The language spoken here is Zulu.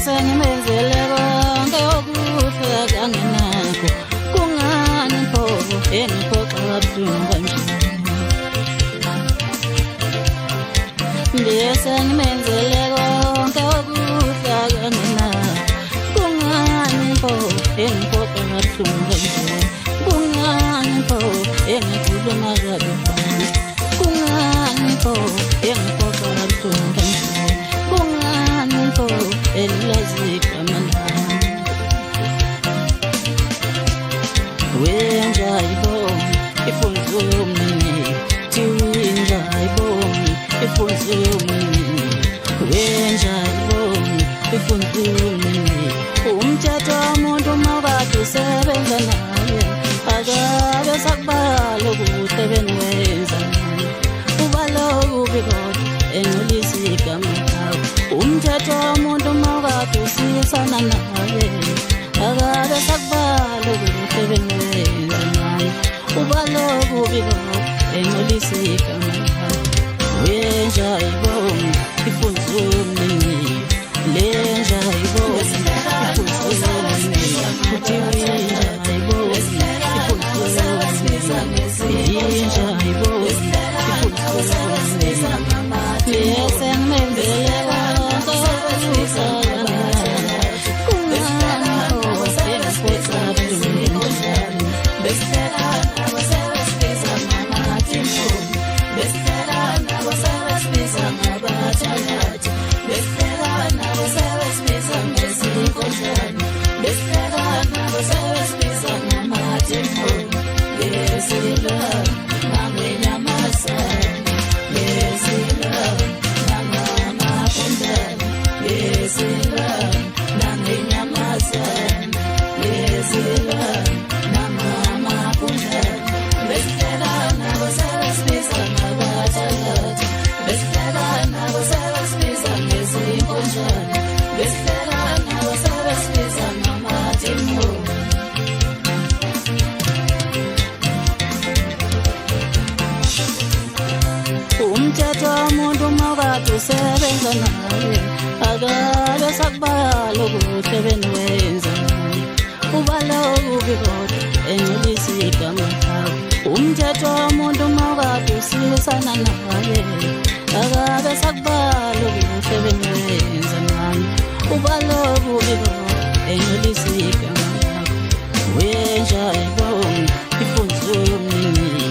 Sengimenzele konke okuhle kangenakho kungani pho engiphoxa kabuhlungu kanje ndiye sengimenzele konke okuhle kangenakho kungani pho engiphoxa kabuhlungu kanje kungani pho engikhuluma kabi kungani pho engiphoxa kabuhlungu kanje kungani pho elazika manami wenja ibonga ifunzo yomini tiwinja ibonga ifunzo yomini wenja ibonga ifunzo yomini umthetho womuntu mawukade usebenza naye akabe sakubala ukuthi benwenza ubalokubi kodwa engcolisa igama lakho umthetho womuntu mawukade usisana naye akabe sakubala ukuthi benwenza naye ubalokubi kodwa engcolisa igama lakho wenja ibonga ifunzo yomini lenja ibonga ifunzo yomini uthi wenja ibonga ifunzo yomini yenja ibonga ifunzo yomini yesengimenzele konke okuhle umthetho womuntu mawukade usebenza naye akabe sakubala ukuthi benwenza naye ubalokubi kodwa engcolisa igama lakho umthetho womuntu mawukade usisana naye akabe sakubala ukuthi benwenza naye ubalokubi kodwa engcolisa igama lakho wenja ibonga ifunzo yomini